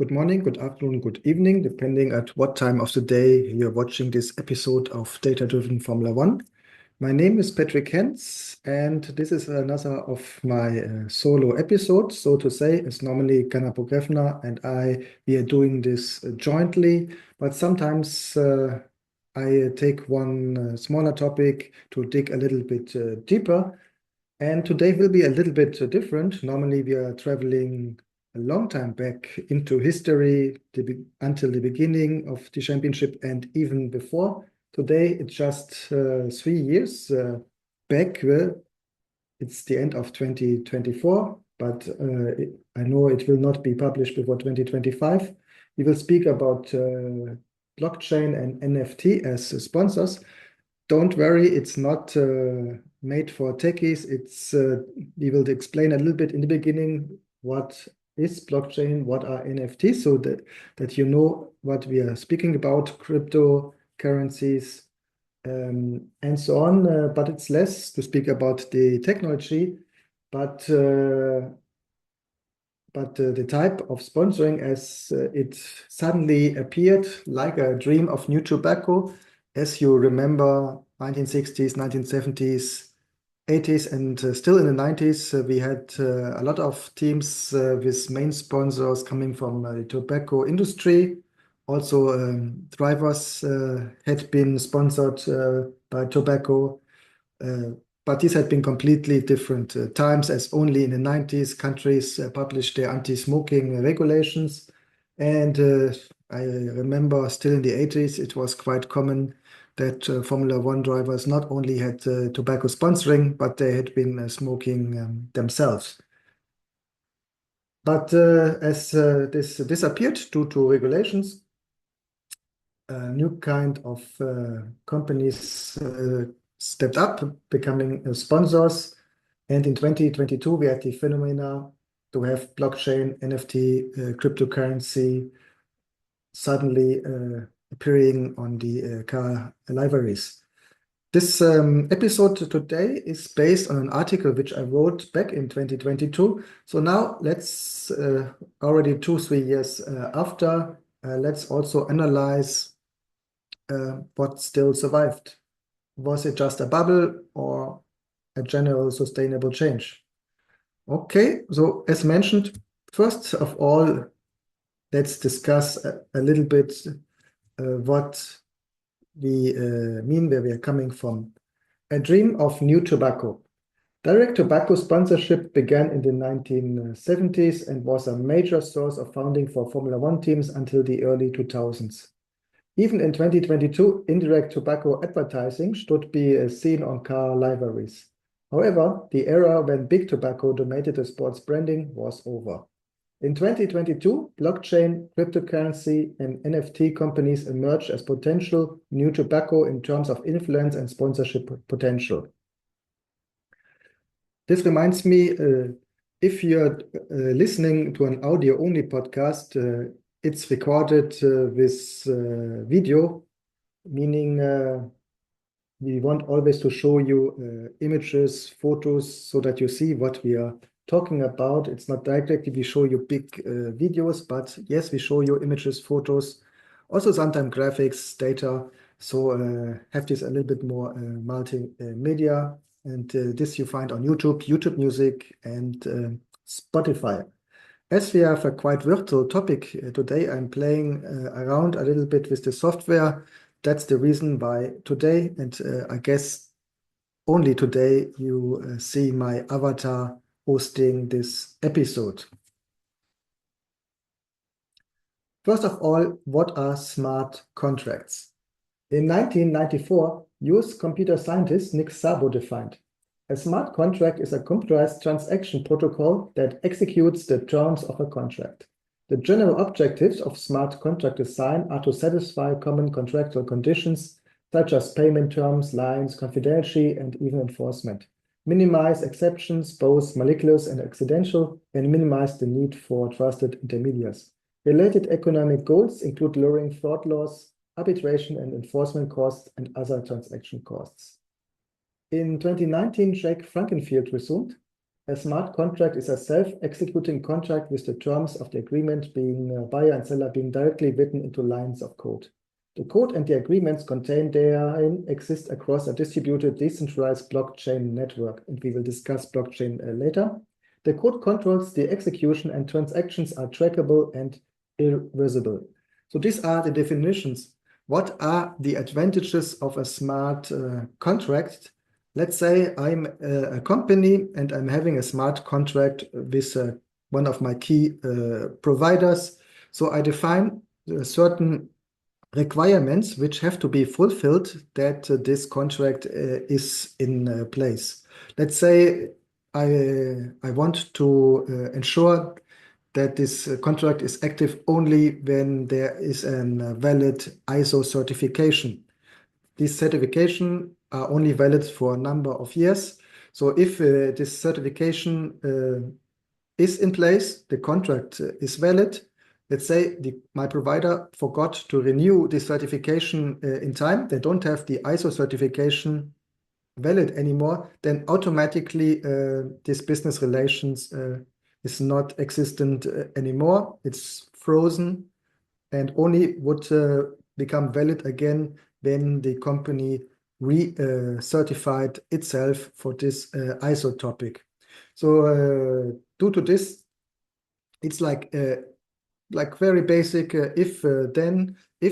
Good morning, good afternoon, good evening, depending at what time of the day you're watching this episode of Data-Driven Formula One. My name is Patrick Hens, and this is another of my solo episodes, so to say. As normally Gunnar Pogrefner and we are doing this jointly, but sometimes I take one smaller topic to dig a little bit deeper. And today will be a little bit different. Normally, we are traveling a long time back into history until the beginning of the championship and even before. Today, it's just 3 years back. It's the end of 2024, but I know it will not be published before 2025. We will speak about blockchain and NFT as sponsors. Don't worry, it's not made for techies. We will explain a little bit in the beginning what is blockchain, what are NFTs, so that you know what we are speaking about, cryptocurrencies, and so on. But it's less to speak about the technology, but the type of sponsoring as it suddenly appeared like a dream of new tobacco. As you remember, 1960s, 1970s, 80s, and still in the 90s, we had a lot of teams with main sponsors coming from the tobacco industry. Also, drivers had been sponsored by tobacco, but these had been completely different times, as only in the 90s countries published their anti-smoking regulations. And I remember still in the 80s, it was quite common that Formula One drivers not only had tobacco sponsoring, but they had been smoking themselves. But as this disappeared due to regulations, a new kind of companies stepped up, becoming sponsors. And in 2022, we had the phenomena to have blockchain, NFT, cryptocurrency suddenly appearing on the car liveries. This episode today is based on an article which I wrote back in 2022. So now let's, already 2-3 years after, let's also analyze what still survived. Was it just a bubble or a general sustainable change? Okay, so as mentioned, first of all, let's discuss a little bit what we mean, where we are coming from. A dream of new tobacco. Direct tobacco sponsorship began in the 1970s and was a major source of funding for Formula One teams until the early 2000s. Even in 2022, indirect tobacco advertising should be seen on car liveries. However, the era when big tobacco dominated the sports branding was over. In 2022, blockchain, cryptocurrency, and NFT companies emerged as potential new tobacco in terms of influence and sponsorship potential. This reminds me, if you're listening to an audio-only podcast, it's recorded with video, meaning we want always to show you images, photos, so that you see what we are talking about. It's not directly we show you big videos, but yes, we show you images, photos, also sometimes graphics, data. So have this a little bit more multimedia. And this you find on YouTube Music, and Spotify. As we have a quite virtual topic today, I'm playing around a little bit with the software. That's the reason why today, and I guess only today, you see my avatar hosting this episode. First of all, what are smart contracts? In 1994, US computer scientist Nick Szabo defined: a smart contract is a computerized transaction protocol that executes the terms of a contract. The general objectives of smart contract design are to satisfy common contractual conditions, such as payment terms, lines, confidentiality, and even enforcement, minimize exceptions, both malicious and accidental, and minimize the need for trusted intermediaries. Related economic goals include lowering fraud loss, arbitration and enforcement costs, and other transaction costs. In 2019, Jake Frankenfield resumed: A smart contract is a self-executing contract with the terms of the agreement being buyer and seller being directly written into lines of code. The code and the agreements contained therein exist across a distributed, decentralized blockchain network, and we will discuss blockchain later. The code controls the execution, and transactions are trackable and irreversible. So these are the definitions. What are the advantages of a smart contract? Let's say I'm a company and I'm having a smart contract with one of my key providers. So I define certain requirements which have to be fulfilled that this contract is in place. Let's say I want to ensure that this contract is active only when there is a valid ISO certification. These certifications are only valid for a number of years. So if this certification is in place, the contract is valid. Let's say my provider forgot to renew the certification in time. They don't have the ISO certification valid anymore. Then automatically this business relations is not existent anymore. It's frozen and only would become valid again when the company re-certified itself for this ISO topic. So due to this, it's like very basic. If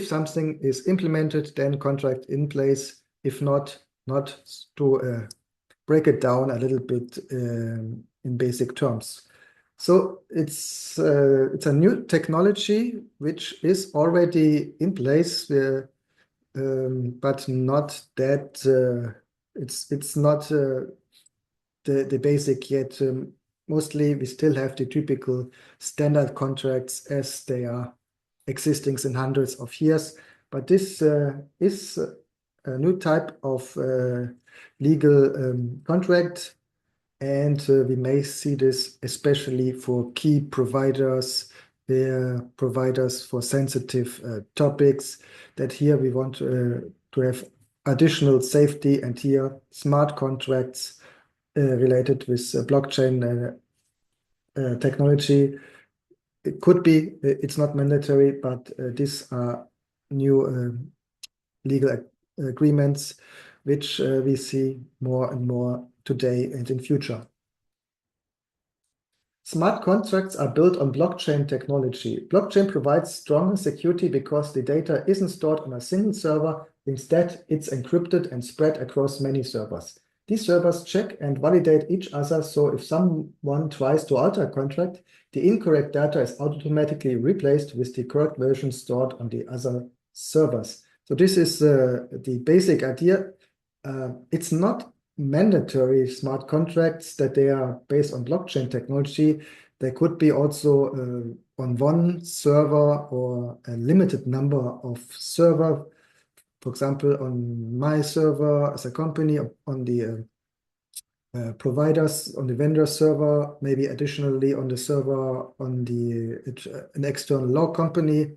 something is implemented, then contract in place. If not, not to break it down a little bit in basic terms. So it's a new technology which is already in place, but not that it's not the basic yet. Mostly, we still have the typical standard contracts as they are existing in hundreds of years. But this is a new type of legal contract, and we may see this especially for key providers, providers for sensitive topics, that here we want to have additional safety, and here smart contracts related with blockchain technology. It could be, it's not mandatory, but these are new legal agreements which we see more and more today and in future. Smart contracts are built on blockchain technology. Blockchain provides stronger security because the data isn't stored on a single server. Instead, it's encrypted and spread across many servers. These servers check and validate each other, so if someone tries to alter a contract, the incorrect data is automatically replaced with the correct version stored on the other servers. So this is the basic idea. It's not mandatory smart contracts that they are based on blockchain technology. They could be also on one server or a limited number of server. For example, on my server as a company, on the providers, on the vendor server, maybe additionally on the server on an external law company.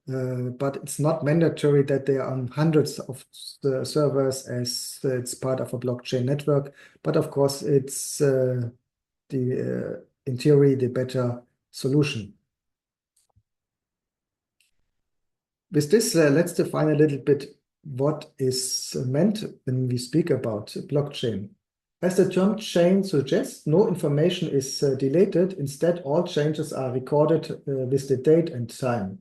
But it's not mandatory that they are on hundreds of servers as it's part of a blockchain network. But of course, it's in theory, the better solution. With this, let's define a little bit what is meant when we speak about blockchain. As the term chain suggests, no information is deleted. Instead, all changes are recorded with the date and time.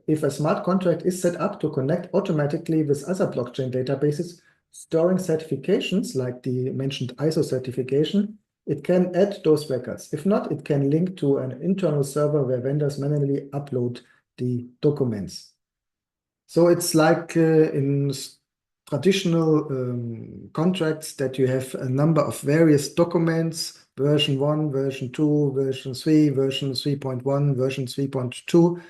If a smart contract is set up to connect automatically with other blockchain databases, storing certifications like the mentioned ISO certification, it can add those records. If not, it can link to an internal server where vendors manually upload the documents. So it's like in traditional contracts that you have a number of various documents, version 1, version 2, version 3, version 3.1, version 3.2,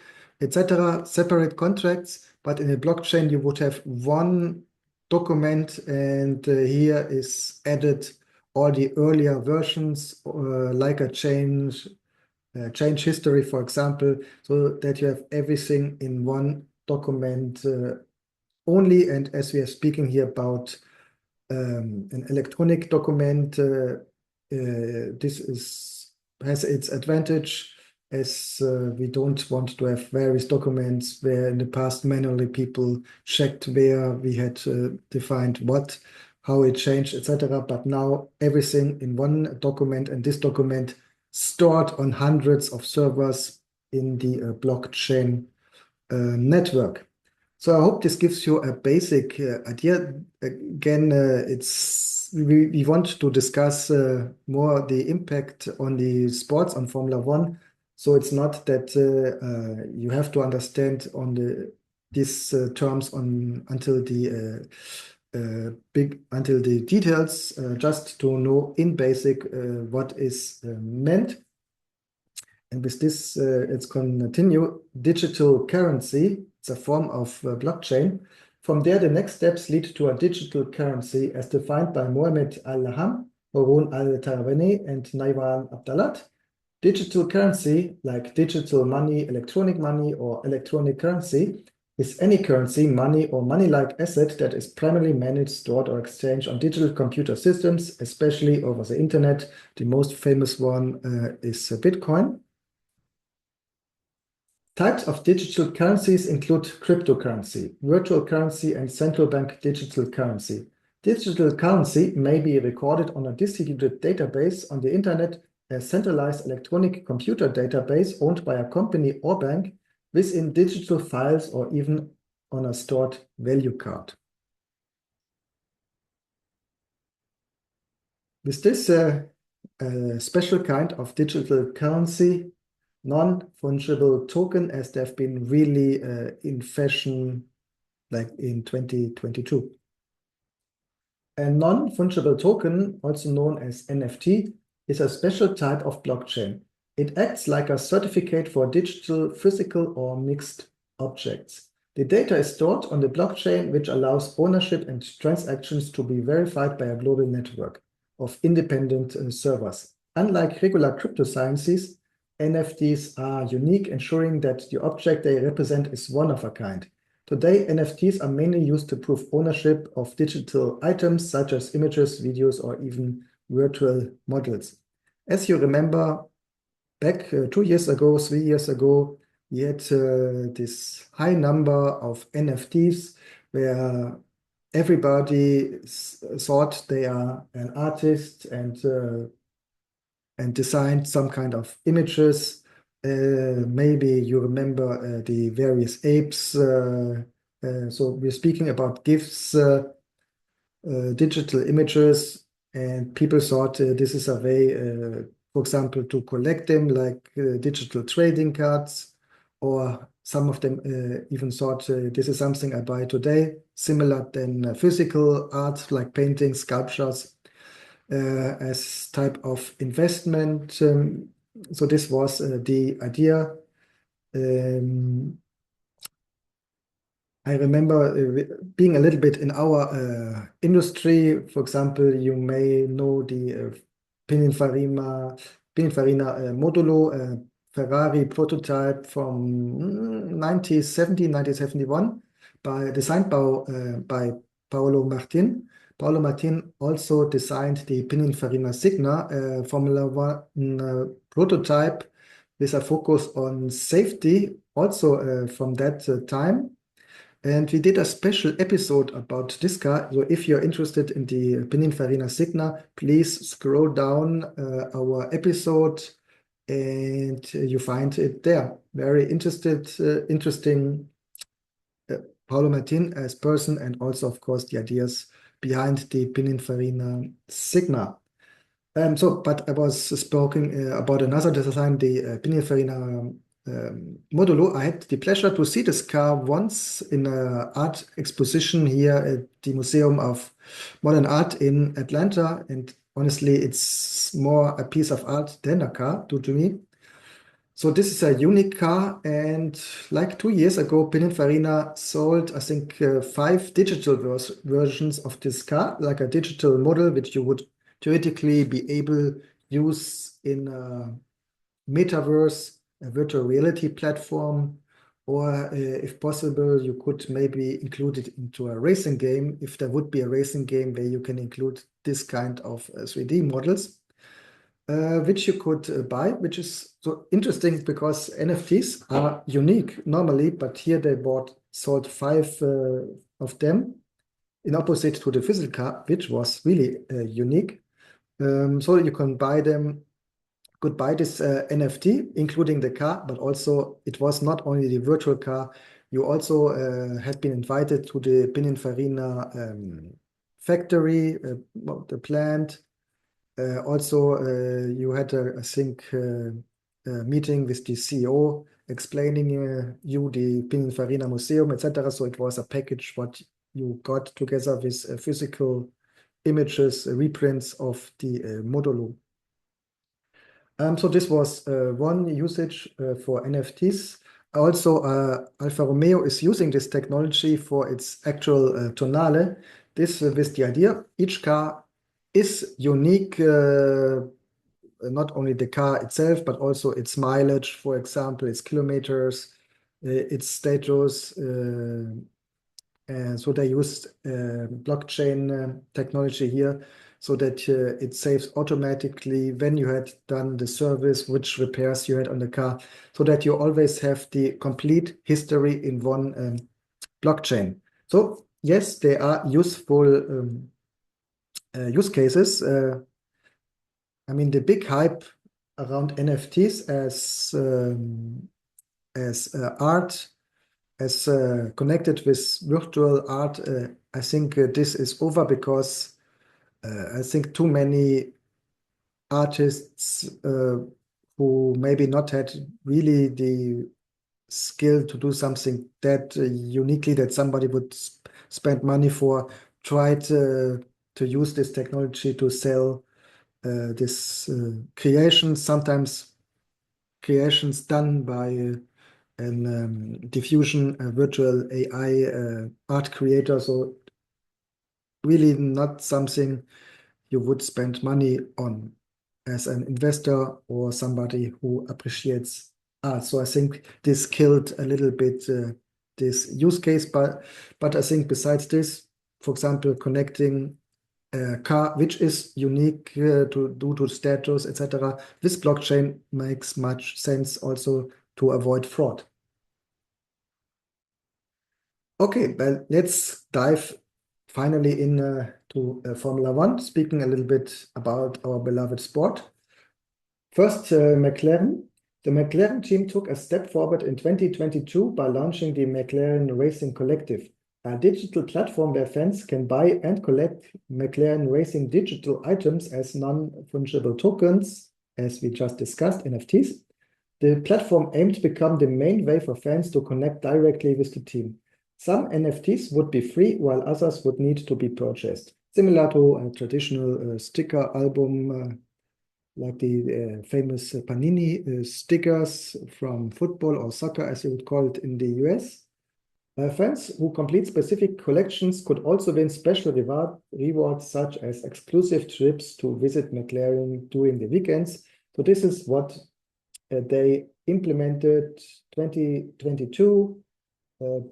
etc., separate contracts. But in a blockchain, you would have one document, and here is added all the earlier versions, like a change history, for example, so that you have everything in one document only. And as we are speaking here about an electronic document, this has its advantage, as we don't want to have various documents where in the past manually people checked where we had defined what, how it changed, etc. But now everything in one document, and this document stored on hundreds of servers in the blockchain network. So I hope this gives you a basic idea. Again, we want to discuss more the impact on the sports on Formula One. So it's not that you have to understand on these terms until the details, just to know in basic what is meant. And with this, let's continue. Digital currency, it's a form of blockchain. From there, the next steps lead to a digital currency as defined by Mohamed Al-Laham, Haroon Al-Tahrawani, and Naiwan Abdalat. Digital currency, like digital money, or electronic currency, is any currency, money, or money-like asset that is primarily managed, stored, or exchanged on digital computer systems, especially over the internet. The most famous one is Bitcoin. Types of digital currencies include cryptocurrency, virtual currency, and central bank digital currency. Digital currency may be recorded on a distributed database on the internet, a centralized electronic computer database owned by a company or bank, within digital files, or even on a stored value card. With this special kind of digital currency, non-fungible token, as they've been really in fashion like in 2022. A non-fungible token, also known as NFT, is a special type of blockchain. It acts like a certificate for digital, physical, or mixed objects. The data is stored on the blockchain, which allows ownership and transactions to be verified by a global network of independent servers. Unlike regular cryptocurrencies, NFTs are unique, ensuring that the object they represent is one of a kind. Today, NFTs are mainly used to prove ownership of digital items such as images, videos, or even virtual models. As you remember, back 2 years ago, 3 years ago, we had this high number of NFTs where everybody thought they are an artist and designed some kind of images. Maybe you remember the various apes. So we're speaking about GIFs, digital images, and people thought this is a way, for example, to collect them like digital trading cards, or some of them even thought this is something I buy today, similar than physical art like paintings, sculptures, as type of investment. So this was the idea. I remember being a little bit in our industry. For example, you may know the Pininfarina Modulo Ferrari prototype from 1971, designed by Paolo Martin. Paolo Martin also designed the Pininfarina Signa Formula One prototype with a focus on safety, also from that time. And we did a special episode about this car. So if you're interested in the Pininfarina Signa, please scroll down our episode and you find it there. Very interesting Paolo Martin as person, and also, of course, the ideas behind the Pininfarina Sigma. But I was speaking about another design, the Pininfarina Modulo. I had the pleasure to see this car once in an art exposition here at the Museum of Modern Art in Atlanta. And honestly, it's more a piece of art than a car to me. So this is a unique car, and like 2 years ago, Pininfarina sold, I think, 5 digital versions of this car, like a digital model, which you would theoretically be able to use in a metaverse, a virtual reality platform, or if possible, you could maybe include it into a racing game, if there would be a racing game where you can include this kind of 3D models. which you could buy, which is so interesting because NFTs are unique normally, but here they sold five of them in opposite to the physical car, which was really unique. So you can buy them, could buy this NFT, including the car, but also it was not only the virtual car. You also had been invited to the Pininfarina factory, the plant. Also, you had, I think, a meeting with the CEO explaining you the Pininfarina Museum, etc. So it was a package what you got together with physical images, reprints of the modulo. So this was one usage for NFTs. Also, Alfa Romeo is using this technology for its actual tonale. This with the idea each car is unique, not only the car itself, but also its mileage, for example, its kilometers, its status. So they used blockchain technology here so that it saves automatically when you had done the service, which repairs you had on the car, so that you always have the complete history in one blockchain. So yes, they are useful use cases. I mean, the big hype around NFTs as art, as connected with virtual art, I think this is over because I think too many artists who maybe not had really the skill to do something that uniquely that somebody would spend money for tried to use this technology to sell this creations, sometimes creations done by an diffusion virtual AI art creator. So really not something you would spend money on as an investor or somebody who appreciates art. So I think this killed a little bit this use case, but I think besides this, for example, connecting a car which is unique to due to status, etc. This blockchain makes much sense also to avoid fraud. Okay, well, let's dive finally in to Formula One, speaking a little bit about our beloved sport. First, McLaren. The McLaren team took a step forward in 2022 by launching the McLaren Racing Collective, a digital platform where fans can buy and collect McLaren Racing digital items as non-fungible tokens, as we just discussed, NFTs. The platform aimed to become the main way for fans to connect directly with the team. Some NFTs would be free, while others would need to be purchased, similar to a traditional sticker album, like the famous Panini stickers from football or soccer, as you would call it in the US. Fans who complete specific collections could also win special rewards, such as exclusive trips to visit McLaren during the weekends. So this is what they implemented 2022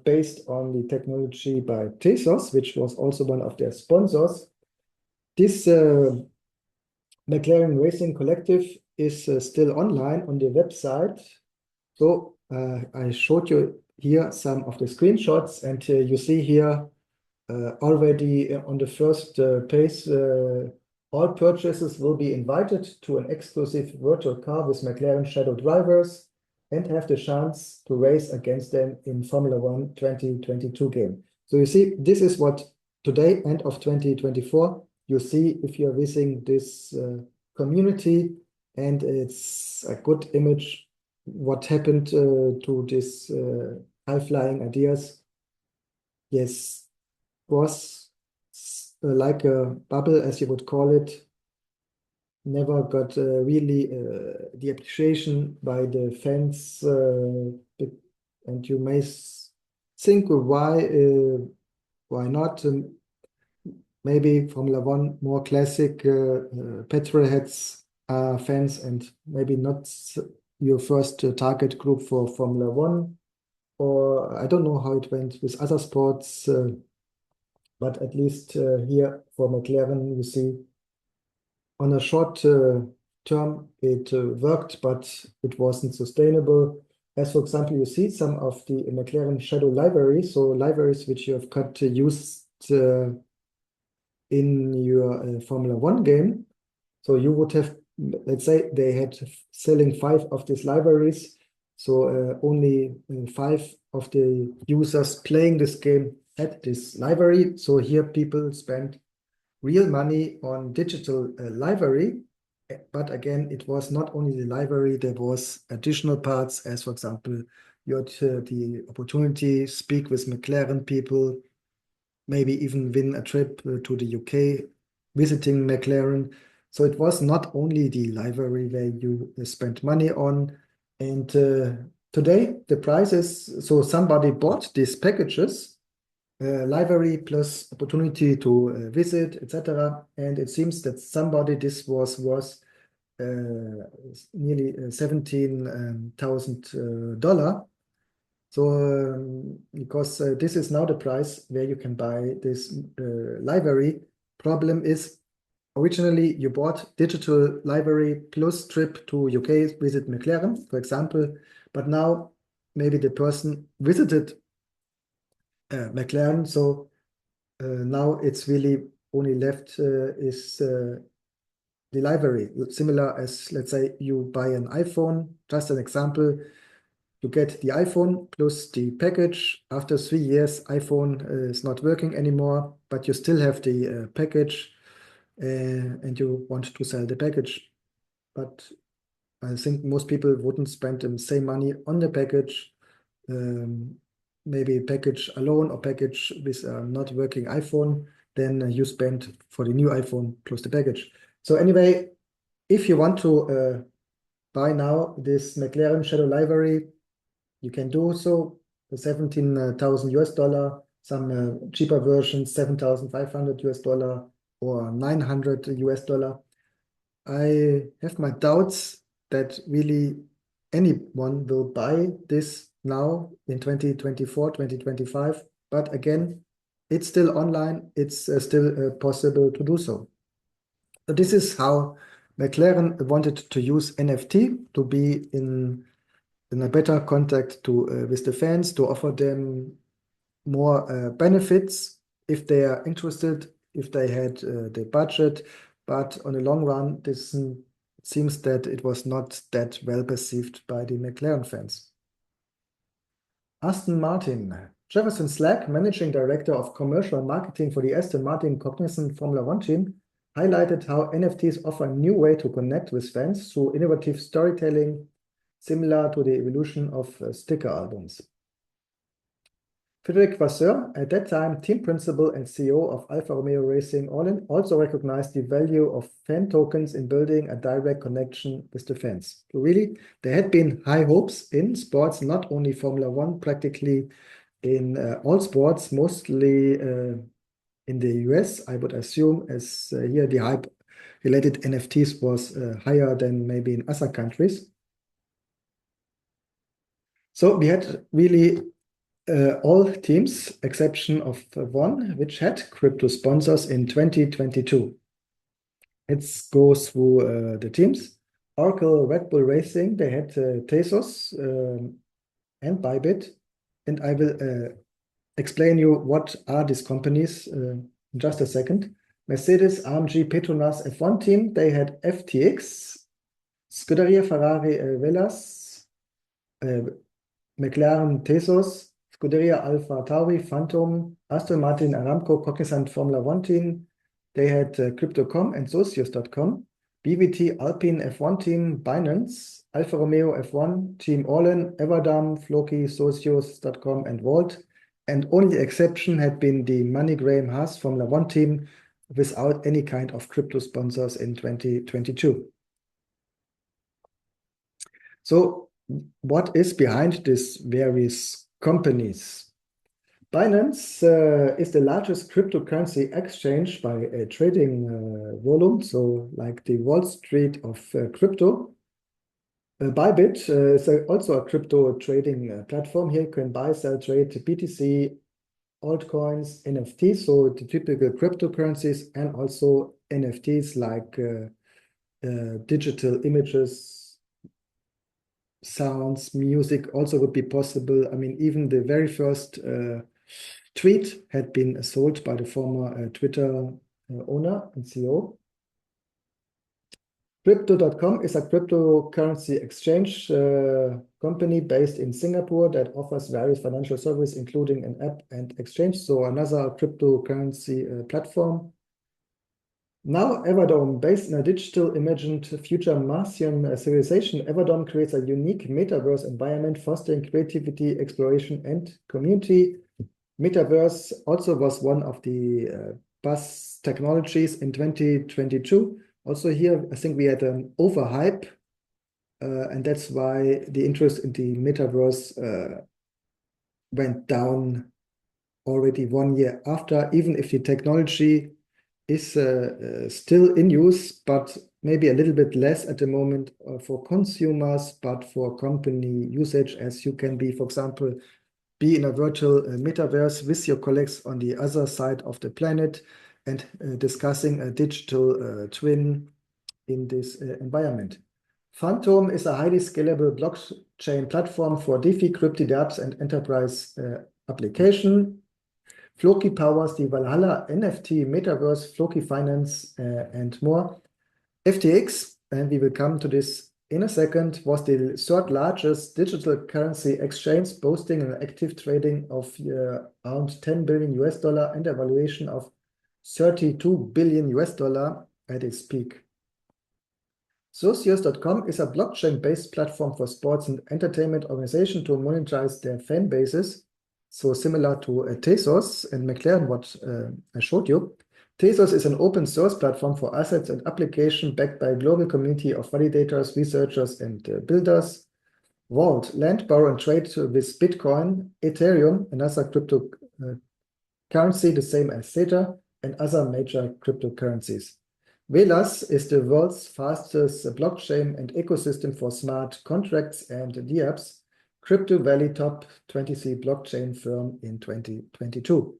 based on the technology by Tezos, which was also one of their sponsors. This McLaren Racing Collective is still online on the website. So I showed you here some of the screenshots, and you see here already on the first page, all purchases will be invited to an exclusive virtual car with McLaren Shadow drivers and have the chance to race against them in Formula One 2022 game. So you see, this is what today, end of 2024, you see if you're visiting this community, and it's a good image what happened to this high-flying ideas. Yes, was like a bubble, as you would call it, never got really the appreciation by the fans. And you may think why not? Maybe Formula One more classic petrolheads are fans, and maybe not your first target group for Formula One. Or I don't know how it went with other sports, but at least here for McLaren, you see on a short term, it worked, but it wasn't sustainable. As for example, you see some of the McLaren Shadow libraries, so libraries which you have got used in your Formula One game. So you would have, let's say they had selling 5 of these libraries. So only 5 of the users playing this game had this library. So here people spent real money on digital library. But again, it was not only the library, there was additional parts, as for example, you had the opportunity speak with McLaren people, maybe even win a trip to the UK, visiting McLaren. So it was not only the library where you spent money on. And today the price is, so somebody bought these packages, library plus opportunity to visit, etc. And it seems that somebody, this was worth nearly $17,000. So because this is now the price where you can buy this library. Problem is, originally you bought digital library plus trip to UK, visit McLaren, for example. But now maybe the person visited McLaren, so now it's really only left is the library. Similar as, let's say, you buy an iPhone, just an example, you get the iPhone plus the package. After 3 years, iPhone is not working anymore, but you still have the package and you want to sell the package. But I think most people wouldn't spend the same money on the package, maybe package alone or package with a not working iPhone, then you spend for the new iPhone plus the package. So anyway, if you want to buy now this McLaren Shadow library, you can do so for 17,000 US dollar, some cheaper versions, 7,500 US dollar or 900 US dollar. I have my doubts that really anyone will buy this now in 2024, 2025. But again, it's still online. It's still possible to do so. So this is how McLaren wanted to use NFT to be in a better contact to with the fans, to offer them more benefits if they are interested, if they had the budget. But on the long run, this seems that it was not that well perceived by the McLaren fans. Aston Martin. Jefferson Slack, Managing Director of Commercial Marketing for the Aston Martin Cognizant Formula One team, highlighted how NFTs offer a new way to connect with fans through innovative storytelling, similar to the evolution of sticker albums. Frédéric Vasseur, at that time team principal and CEO of Alfa Romeo Racing All-in, also recognized the value of fan tokens in building a direct connection with the fans. So really, there had been high hopes in sports, not only Formula One, practically in all sports, mostly in the US, I would assume, as here the hype related NFTs was higher than maybe in other countries. So we had really all teams, exception of one, which had crypto sponsors in 2022. Let's go through the teams. Oracle Red Bull Racing, they had Tezos and Bybit. And I will explain you what are these companies in just a second. Mercedes, AMG, Petronas F1 team, they had FTX, Scuderia Ferrari Velas, McLaren Tezos, Scuderia Alpha Tauri, Phantom, Aston Martin, Aramco, Cognizant Formula One team. They had Crypto.com and Socios.com, BVT, Alpine F1 team, Binance, Alfa Romeo F1 team All-in, Everdam, Floki, Socios.com, and Volt. And only exception had been the MoneyGram Haas Formula One team without any kind of crypto sponsors in 2022. So what is behind these various companies? Binance is the largest cryptocurrency exchange by trading volume, so like the Wall Street of crypto. Bybit is also a crypto trading platform. Here you can buy, sell, trade BTC, altcoins, NFTs, so the typical cryptocurrencies, and also NFTs like digital images, sounds, music also would be possible. I mean, even the very first tweet had been sold by the former Twitter owner and CEO. Crypto.com is a cryptocurrency exchange company based in Singapore that offers various financial services, including an app and exchange. So another cryptocurrency platform. Now, Everdome, based in a digital imagined future Martian civilization, Everdome creates a unique metaverse environment fostering creativity, exploration, and community. Metaverse also was one of the buzz technologies in 2022. Also here, I think we had an overhype, and that's why the interest in the metaverse went down already 1 year after, even if the technology is still in use, but maybe a little bit less at the moment for consumers, but for company usage, as you can be, for example, be in a virtual metaverse with your colleagues on the other side of the planet and discussing a digital twin in this environment. Phantom is a highly scalable blockchain platform for DeFi, crypto dApps, and enterprise application. Floki powers the Valhalla NFT metaverse, Floki Finance, and more. FTX, and we will come to this in a second, was the third largest digital currency exchange, boasting an active trading of around $10 billion and a valuation of $32 billion at its peak. Socios.com is a blockchain-based platform for sports and entertainment organizations to monetize their fan bases. So similar to Tezos and McLaren, what I showed you. Tezos is an open source platform for assets and applications backed by a global community of validators, researchers, and builders. Vault, lend, borrow, and trade with Bitcoin, Ethereum, another cryptocurrency, the same as Theta, and other major cryptocurrencies. Velas is the world's fastest blockchain and ecosystem for smart contracts and dApps. Crypto Valley top 23 blockchain firm in 2022.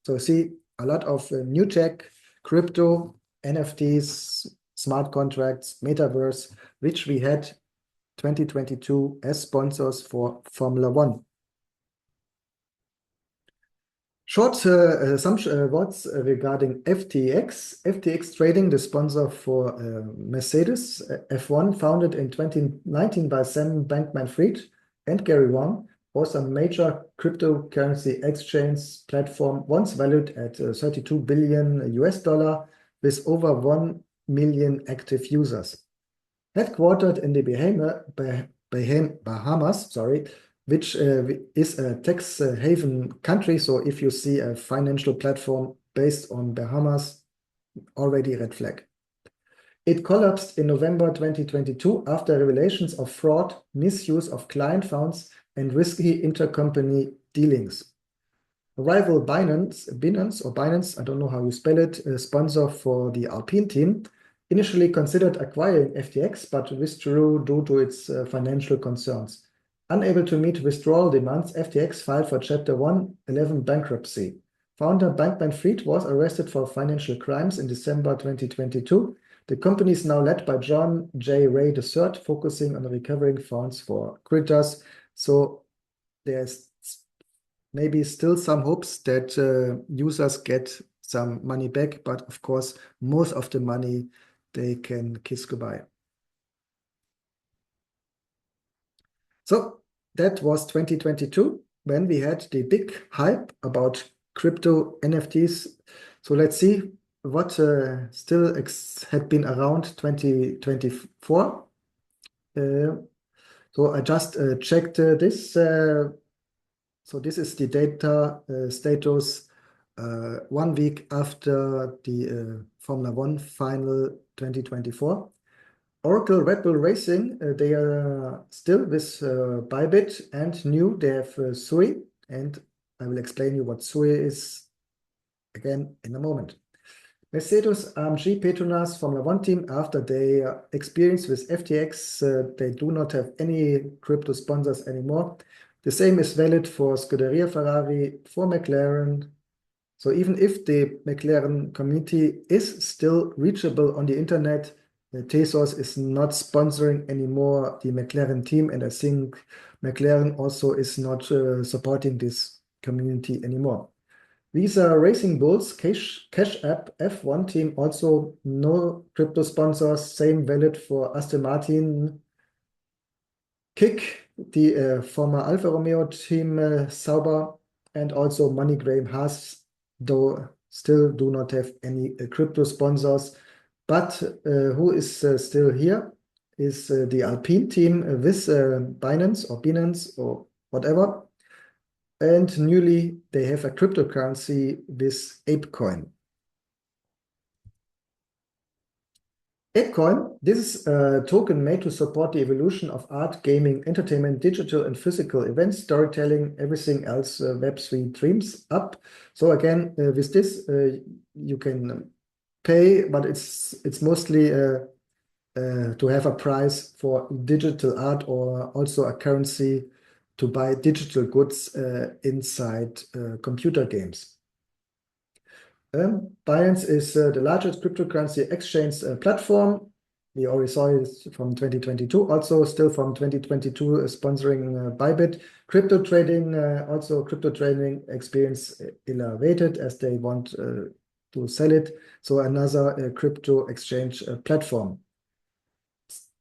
So see a lot of new tech, crypto, NFTs, smart contracts, metaverse, which we had 2022 as sponsors for Formula One. Short words regarding FTX. FTX Trading, the sponsor for Mercedes F1, founded in 2019 by Sam Bankman-Fried and Gary Wang, was a major cryptocurrency exchange platform once valued at $32 billion with over 1 million active users. Headquartered in the Bahamas, which is a tax haven country. So if you see a financial platform based on Bahamas, already red flag. It collapsed in November 2022 after revelations of fraud, misuse of client funds, and risky intercompany dealings. Rival Binance, I don't know how you spell it, sponsor for the Alpine team, initially considered acquiring FTX, but withdrew due to its financial concerns. Unable to meet withdrawal demands, FTX filed for Chapter 111 bankruptcy. Founder Bankman-Fried was arrested for financial crimes in December 2022. The company is now led by John J. Ray III, focusing on recovering funds for creditors. So there's maybe still some hopes that users get some money back, but of course, most of the money they can kiss goodbye. So that was 2022 when we had the big hype about crypto NFTs. So let's see what still had been around 2024. So I just checked this. So this is the data status 1 week after the Formula One final 2024. Oracle Red Bull Racing, they are still with Bybit, and new they have Sui, and I will explain you what Sui is again in a moment. Mercedes AMG Petronas Formula One team, after their experience with FTX, they do not have any crypto sponsors anymore. The same is valid for Scuderia Ferrari, for McLaren. So even if the McLaren community is still reachable on the internet, Tezos is not sponsoring anymore the McLaren team, and I think McLaren also is not supporting this community anymore. Visa Racing Bulls, Cash App, F1 team, also no crypto sponsors. Same valid for Aston Martin, Kick, the former Alfa Romeo team, Sauber, and also MoneyGram Haas, though still do not have any crypto sponsors. But who is still here is the Alpine team with Binance or whatever. And newly, they have a cryptocurrency with ApeCoin. ApeCoin, this is a token made to support the evolution of art, gaming, entertainment, digital and physical events, storytelling, everything else Web3 dreams up. So again, with this, you can pay, but it's mostly to have a price for digital art or also a currency to buy digital goods inside computer games. Binance is the largest cryptocurrency exchange platform. We already saw it from 2022, also still from 2022, sponsoring Bybit. Crypto trading, also crypto trading experience elevated as they want to sell it. So another crypto exchange platform.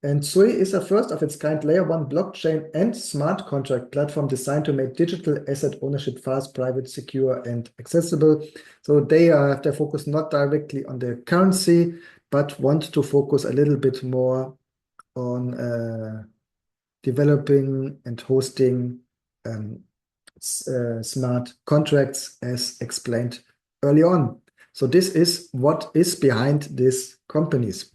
And Sui is a first of its kind layer 1 blockchain and smart contract platform designed to make digital asset ownership fast, private, secure, and accessible. So they have their focus not directly on the currency, but want to focus a little bit more on developing and hosting smart contracts as explained early on. So this is what is behind these companies.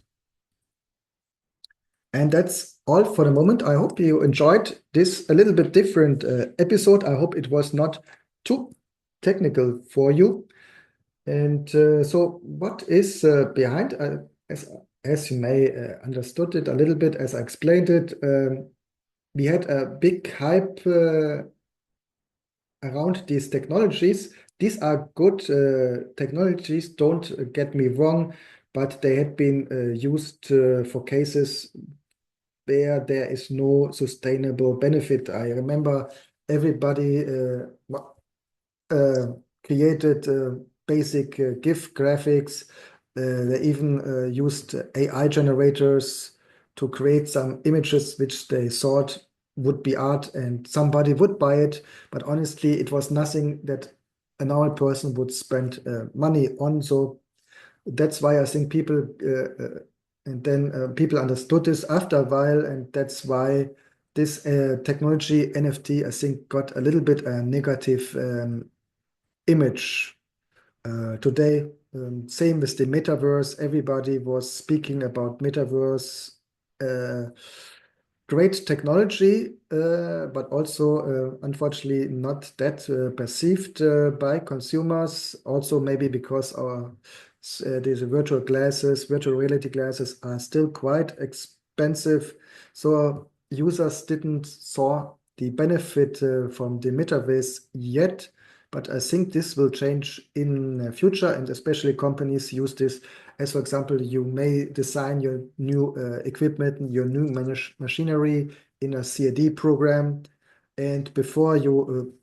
And that's all for the moment. I hope you enjoyed this a little bit different episode. I hope it was not too technical for you. And so what is behind, as you may understood it a little bit as I explained it, we had a big hype around these technologies. These are good technologies, don't get me wrong, but they had been used for cases where there is no sustainable benefit. I remember everybody created basic GIF graphics. They even used AI generators to create some images which they thought would be art and somebody would buy it. But honestly, it was nothing that a normal person would spend money on. So that's why I think people and then people understood this after a while, and that's why this technology NFT I think got a little bit a negative image today. Same with the metaverse. Everybody was speaking about metaverse. Great technology, but also unfortunately not that perceived by consumers. Also maybe because these virtual reality glasses are still quite expensive. So users didn't saw the benefit from the metaverse yet. But I think this will change in the future, and especially companies use this as, for example, you may design your new equipment, your new machinery in a CAD program. And before you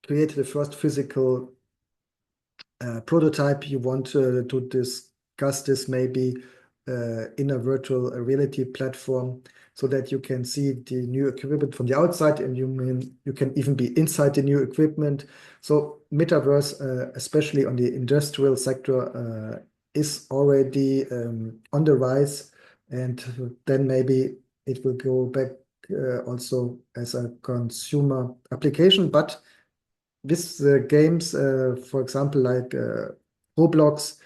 create the first physical prototype, you want to discuss this maybe in a virtual reality platform so that you can see the new equipment from the outside and you can even be inside the new equipment. So metaverse, especially on the industrial sector, is already on the rise, and then maybe it will go back also as a consumer application. But with the games, for example, like Roblox,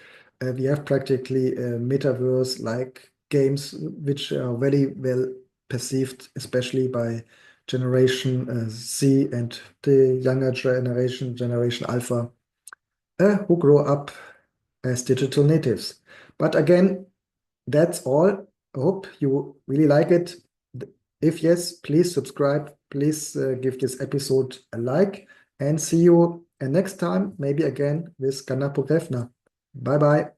we have practically metaverse-like games which are very well perceived, especially by Generation Z and the younger Generation Alpha, who grow up as digital natives. But again, that's all. I hope you really like it. If yes, please subscribe. Please give this episode a like, and see you next time, maybe again with Kanapo Grefner. Bye bye.